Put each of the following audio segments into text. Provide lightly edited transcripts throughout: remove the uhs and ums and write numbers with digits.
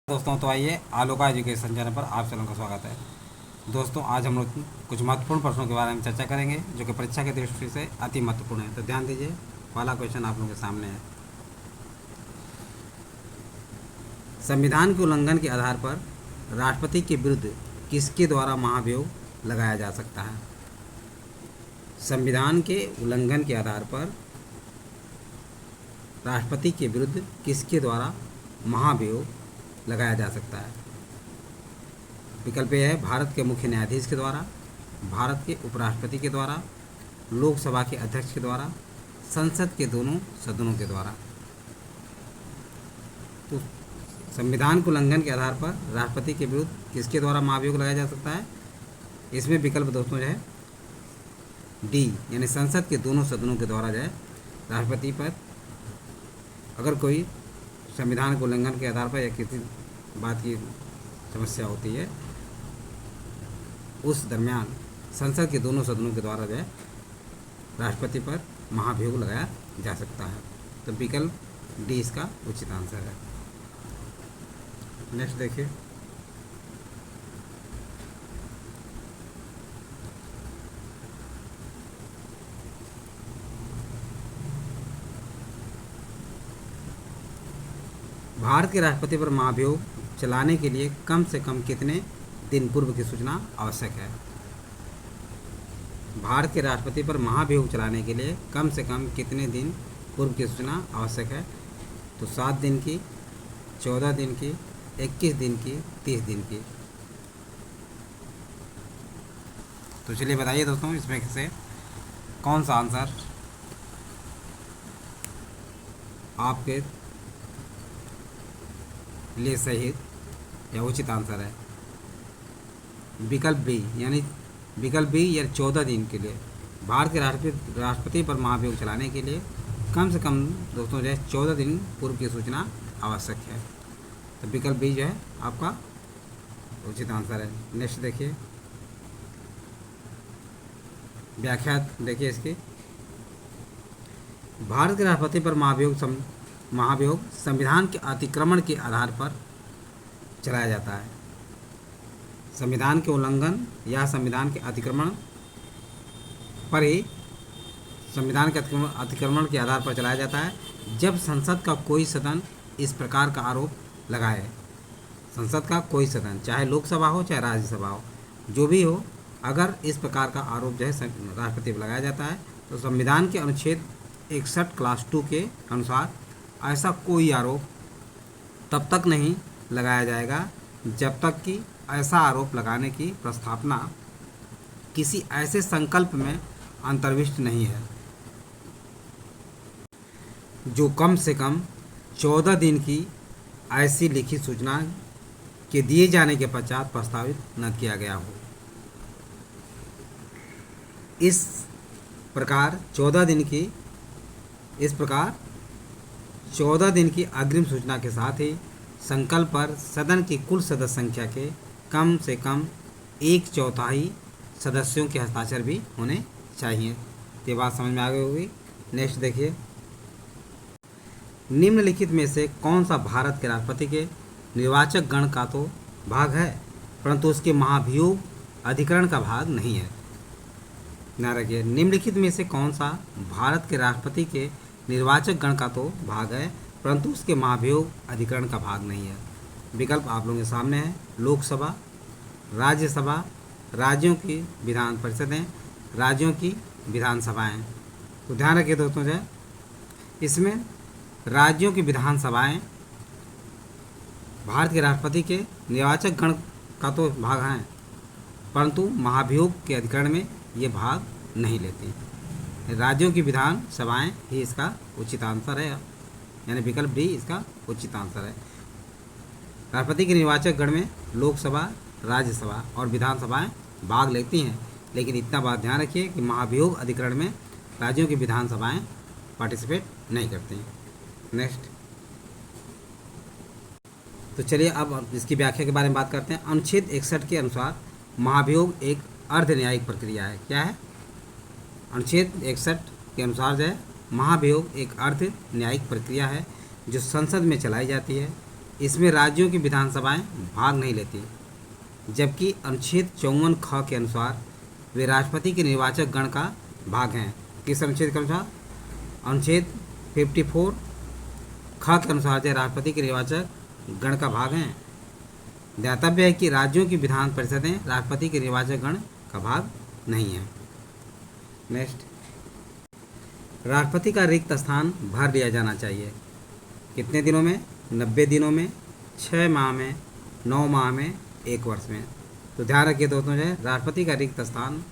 दोस्तों, तो आइए आलोका एजुकेशन चैनल पर आप सभी का स्वागत है। दोस्तों, आज हम लोग कुछ महत्वपूर्ण प्रश्नों के बारे में चर्चा करेंगे जो कि परीक्षा की दृष्टि से अति महत्वपूर्ण है। तो ध्यान दीजिए, पहला क्वेश्चन आप लोगों के सामने है। संविधान के उल्लंघन के आधार पर राष्ट्रपति के विरुद्ध किसके द्वारा महाभियोग लगाया जा सकता है? संविधान के उल्लंघन के आधार पर राष्ट्रपति के विरुद्ध किसके द्वारा महाभियोग लगाया जा सकता है? विकल्प ए है भारत के मुख्य न्यायाधीश के द्वारा, भारत के उपराष्ट्रपति के द्वारा, लोकसभा के अध्यक्ष के द्वारा, संसद के दोनों सदनों के द्वारा। तो संविधान के उल्लंघन के आधार पर राष्ट्रपति के विरुद्ध किसके द्वारा महाभियोग लगाया जा सकता है? इसमें विकल्प दोस्तों जो है डी, यानी संसद के दोनों सदनों के द्वारा जो है राष्ट्रपति पर अगर कोई संविधान के उल्लंघन के आधार पर या किसी बात की समस्या होती है, उस दरमियान संसद के दोनों सदनों के द्वारा जो है राष्ट्रपति पर महाभियोग लगाया जा सकता है। तो विकल्प डी इसका उचित आंसर है। नेक्स्ट देखिए, भारत के राष्ट्रपति पर महाभियोग चलाने के लिए कम से कम कितने दिन पूर्व की सूचना आवश्यक है? भारत के राष्ट्रपति पर महाभियोग चलाने के लिए कम से कम कितने दिन पूर्व की सूचना आवश्यक है? तो 7 दिन की, 14 दिन की, 21 दिन की, 30 दिन की। तो चलिए बताइए दोस्तों, इसमें से कौन सा आंसर आपके लिए सही या उचित आंसर है? विकल्प बी, यानी विकल्प बी या 14 दिन के लिए भारत के राष्ट्रपति पर महाभियोग चलाने के लिए कम से कम दोस्तों जो है 14 दिन पूर्व की सूचना आवश्यक है। तो विकल्प बी जो है आपका उचित आंसर है। नेक्स्ट देखिए, व्याख्या देखिए इसकी। भारत के राष्ट्रपति पर महाभियोग संविधान के अतिक्रमण के आधार पर चलाया जाता है। संविधान के उल्लंघन या संविधान के अतिक्रमण पर ही संविधान के अतिक्रमण के आधार पर चलाया जाता है जब संसद का कोई सदन इस प्रकार का आरोप लगाए। संसद का कोई सदन, चाहे लोकसभा हो चाहे राज्यसभा हो, जो भी हो, अगर इस प्रकार का आरोप जो है राष्ट्रपति पर लगाया जाता है तो संविधान के अनुच्छेद 61 क्लास 2 के अनुसार ऐसा कोई आरोप तब तक नहीं लगाया जाएगा जब तक कि ऐसा आरोप लगाने की प्रस्तावना किसी ऐसे संकल्प में अंतर्विष्ट नहीं है जो कम से कम 14 दिन की ऐसी लिखित सूचना के दिए जाने के पश्चात प्रस्तावित न किया गया हो। इस प्रकार 14 दिन की अग्रिम सूचना के साथ ही संकल्प पर सदन की कुल सदस्य संख्या के कम से कम 1/4 सदस्यों के हस्ताक्षर भी होने चाहिए। ये बात समझ में आ गई होगी। नेक्स्ट देखिए, निम्नलिखित में से कौन सा भारत के राष्ट्रपति के निर्वाचक गण का तो भाग है परंतु उसके महाभियोग अधिकरण का भाग नहीं है? ध्यान रखिए, निम्नलिखित में से कौन सा भारत के राष्ट्रपति के निर्वाचक गण का तो भाग है परंतु उसके महाभियोग अधिकरण का भाग नहीं है? विकल्प आप लोगों के सामने है। लोकसभा, राज्यसभा, राज्यों की विधान परिषदें, राज्यों की विधानसभाएं। तो ध्यान रखिए दोस्तों जो है इसमें राज्यों की विधानसभाएं भारत के राष्ट्रपति के निर्वाचक गण का तो भाग हैं परंतु महाभियोग के अधिकरण में ये भाग नहीं लेती। राज्यों की विधान सभाएँ ही इसका उचित आंसर है, यानी विकल्प डी इसका उचित आंसर है। राष्ट्रपति के निर्वाचक गण में लोकसभा, राज्यसभा और विधानसभाएं भाग लेती हैं, लेकिन इतना बात ध्यान रखिए कि महाभियोग अधिकरण में राज्यों की विधानसभाएं पार्टिसिपेट नहीं करती हैं। नेक्स्ट, तो चलिए अब इसकी व्याख्या के बारे में बात करते हैं। अनुच्छेद 61 के अनुसार महाभियोग एक अर्ध न्यायिक प्रक्रिया है। क्या है? अनुच्छेद 61 के अनुसार जो है महाभियोग एक अर्ध न्यायिक प्रक्रिया है जो संसद में चलाई जाती है इसमें राज्यों की विधानसभाएं भाग नहीं लेती, जबकि अनुच्छेद 54 ख के अनुसार वे राष्ट्रपति के निर्वाचक गण का भाग हैं। किस अनुच्छेद के अनुसार? अनुच्छेद 54 ख के अनुसार जो राष्ट्रपति के निर्वाचक गण का भाग हैं। ध्यातव्य है कि राज्यों की विधान परिषदें राष्ट्रपति के निर्वाचक गण का भाग नहीं है। नेक्स्ट, राष्ट्रपति का रिक्त स्थान भर लिया जाना चाहिए। कितने दिनों में? 90 दिनों में, 6 माह में, 9 माह में, 1 वर्ष में। तो ध्यान रखिए दोस्तों, जो है राष्ट्रपति का रिक्त स्थान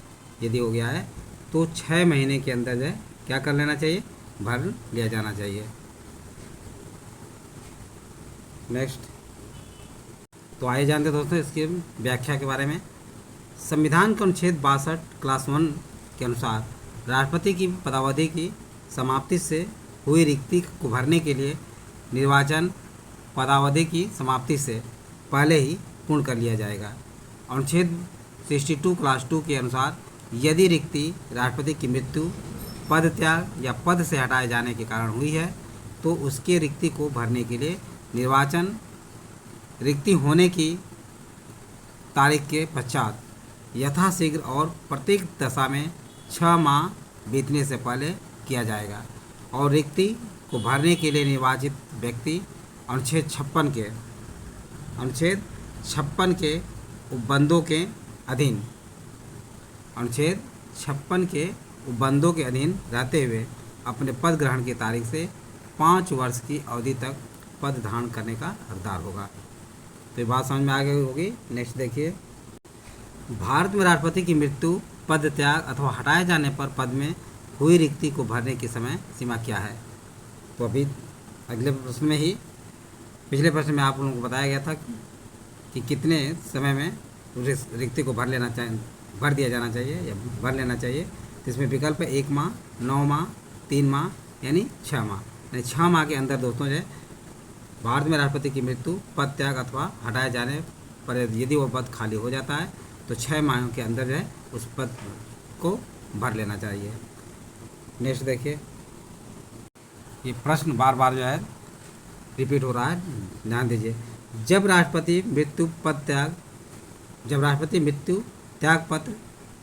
यदि हो गया है तो 6 महीने के अंदर जो है क्या कर लेना चाहिए? भर लिया जाना चाहिए। नेक्स्ट, तो आइए जानते हैं दोस्तों इसकी व्याख्या के बारे में। संविधान के अनुच्छेद 62 क्लास 1 के अनुसार राष्ट्रपति की पदावधि की समाप्ति से हुई रिक्ति को भरने के लिए निर्वाचन पदावधि की समाप्ति से पहले ही पूर्ण कर लिया जाएगा। अनुच्छेद 62 क्लास 2 के अनुसार यदि रिक्ति राष्ट्रपति की मृत्यु, पद त्याग या पद से हटाए जाने के कारण हुई है तो उसके रिक्ति को भरने के लिए निर्वाचन रिक्ति होने की तारीख के पश्चात यथाशीघ्र और प्रत्येक दशा में 6 माह बीतने से पहले किया जाएगा और रिक्ति को भरने के लिए निर्वाचित व्यक्ति अनुच्छेद 56 के उपबंधों के अधीन रहते हुए अपने पद ग्रहण की तारीख से 5 वर्ष की अवधि तक पद धारण करने का हकदार होगा। तो ये बात समझ में आ गई होगी। नेक्स्ट देखिए, भारत में राष्ट्रपति की मृत्यु, पद त्याग अथवा हटाए जाने पर पद में हुई रिक्ति को भरने की समय सीमा क्या है? तो अभी अगले प्रश्न में ही, पिछले प्रश्न में आप लोगों को बताया गया था कि कितने समय में रिक्ति को भर दिया जाना चाहिए या भर लेना चाहिए। तो इसमें विकल्प है 1 माह, 9 माह, 3 माह यानी 6 माह। यानी 6 माह के अंदर दोस्तों जो है भारत में राष्ट्रपति की मृत्यु, पद त्याग अथवा हटाए जाने पर यदि वो पद खाली हो जाता है तो 6 माह के अंदर जो है उस पद को भर लेना चाहिए। नेक्स्ट देखिए, ये प्रश्न बार बार जो है रिपीट हो रहा है, ध्यान दीजिए। जब राष्ट्रपति मृत्यु, त्याग पत्र,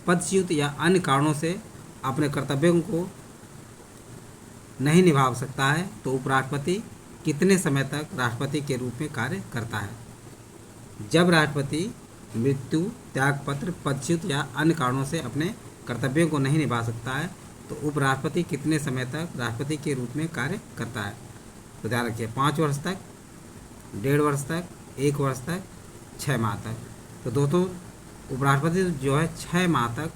पदच्युत या अन्य कारणों से अपने कर्तव्यों को नहीं निभा सकता है तो उपराष्ट्रपति कितने समय तक राष्ट्रपति के रूप में कार्य करता है? जब राष्ट्रपति मृत्यु, त्यागपत्र, पदच्युत या अन्य कारणों से अपने कर्तव्यों को नहीं निभा सकता है तो उपराष्ट्रपति कितने समय तक राष्ट्रपति के रूप में कार्य करता है? तो ध्यान रखिए, 5 वर्ष तक, 1.5 वर्ष तक, 1 वर्ष तक, 6 माह तक। तो दोस्तों उपराष्ट्रपति जो है 6 माह तक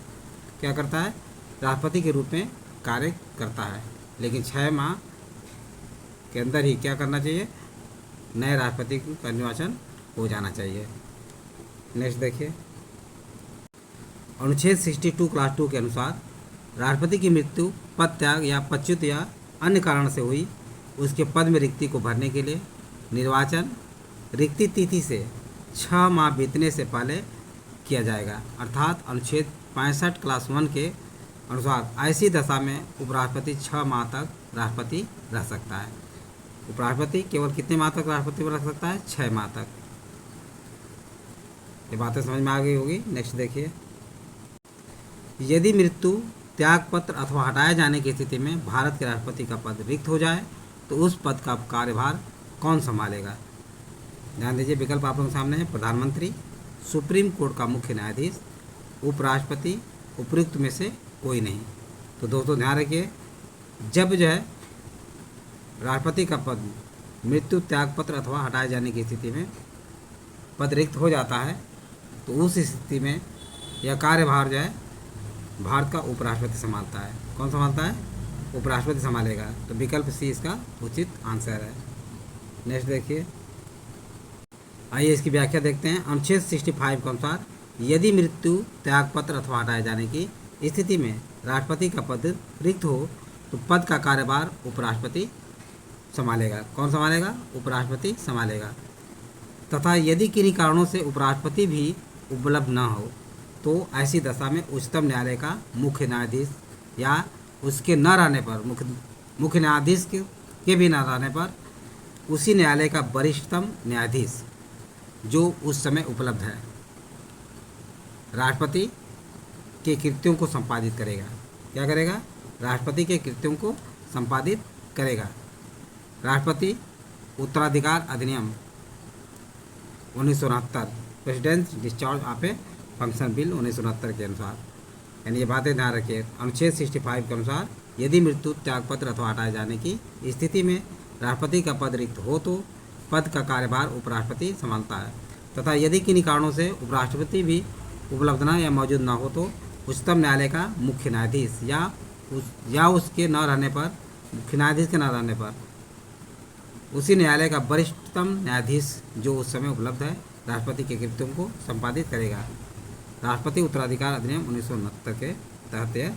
क्या करता है? राष्ट्रपति के रूप में कार्य करता है, लेकिन 6 माह के अंदर ही क्या करना चाहिए? नए राष्ट्रपति का निर्वाचन हो जाना चाहिए। नेक्स्ट देखिए, अनुच्छेद 62 क्लास 2 के अनुसार राष्ट्रपति की मृत्यु, पद त्याग या पदच्युत या अन्य कारण से हुई उसके पद में रिक्ति को भरने के लिए निर्वाचन रिक्ति तिथि से 6 माह बीतने से पहले किया जाएगा। अर्थात अनुच्छेद 65 क्लास 1 के अनुसार ऐसी दशा में उपराष्ट्रपति 6 माह तक राष्ट्रपति रह सकता है। उपराष्ट्रपति केवल कितने माह तक राष्ट्रपति रह सकता है? 6 माह तक। ये बातें समझ में आ गई होगी। नेक्स्ट देखिए, यदि मृत्यु, त्यागपत्र अथवा हटाए जाने की स्थिति में भारत के राष्ट्रपति का पद रिक्त हो जाए तो उस पद का कार्यभार कौन संभालेगा? ध्यान दीजिए, विकल्प आप लोगों के सामने है। प्रधानमंत्री, सुप्रीम कोर्ट का मुख्य न्यायाधीश, उपराष्ट्रपति, उपयुक्त में से कोई नहीं। तो दोस्तों ध्यान रखिए, जब जो है राष्ट्रपति का पद मृत्यु, त्यागपत्र अथवा हटाए जाने की स्थिति में पद रिक्त हो जाता है तो उस स्थिति में यह कार्यभार जो है भारत का उपराष्ट्रपति संभालता है। कौन संभालता है? उपराष्ट्रपति संभालेगा। तो विकल्प सी इसका उचित आंसर है। नेक्स्ट देखिए, आइए इसकी व्याख्या देखते हैं। अनुच्छेद 65 के अनुसार यदि मृत्यु, त्यागपत्र अथवा हटाए जाने की स्थिति में राष्ट्रपति का पद रिक्त हो तो पद का कार्यभार उपराष्ट्रपति संभालेगा। कौन संभालेगा? उपराष्ट्रपति संभालेगा। तथा यदि किन्हीं कारणों से उपराष्ट्रपति भी उपलब्ध न हो तो ऐसी दशा में उच्चतम न्यायालय का मुख्य न्यायाधीश या उसके न रहने पर, मुख्य न्यायाधीश के भी न रहने पर उसी न्यायालय का वरिष्ठतम न्यायाधीश जो उस समय उपलब्ध है राष्ट्रपति के कृत्यों को संपादित करेगा। क्या करेगा? राष्ट्रपति के कृत्यों को संपादित करेगा। राष्ट्रपति उत्तराधिकार अधिनियम 1969 president discharge of a function bill 1969 के अनुसार, यानी ये बातें ध्यान रखिए। अनुच्छेद 65 के अनुसार यदि मृत्यु, त्यागपत्र अथवा हटाए जाने की स्थिति में राष्ट्रपति का पद रिक्त हो तो पद का कार्यभार उपराष्ट्रपति संभालता है, तथा यदि किन्हीं कारणों से उपराष्ट्रपति भी उपलब्ध न या मौजूद न हो तो उच्चतम न्यायालय का मुख्य न्यायाधीश या उसके न रहने पर, मुख्य न्यायाधीश के न रहने पर उसी न्यायालय का वरिष्ठतम न्यायाधीश जो उस समय उपलब्ध है राष्ट्रपति के कृत्यों को संपादित करेगा। राष्ट्रपति उत्तराधिकार अधिनियम 1969 के तहत यह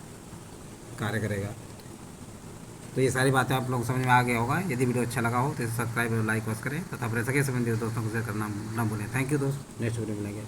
कार्य करेगा। तो ये सारी बातें आप लोगों को समझ में आ गया होगा। यदि वीडियो अच्छा लगा हो तो इसे सब्सक्राइब और लाइक करें तथा अपने सगे संबंधी दोस्तों को शेयर करना न भूलें। थैंक यू दोस्त, नेक्स्ट वीडियो मिलेंगे।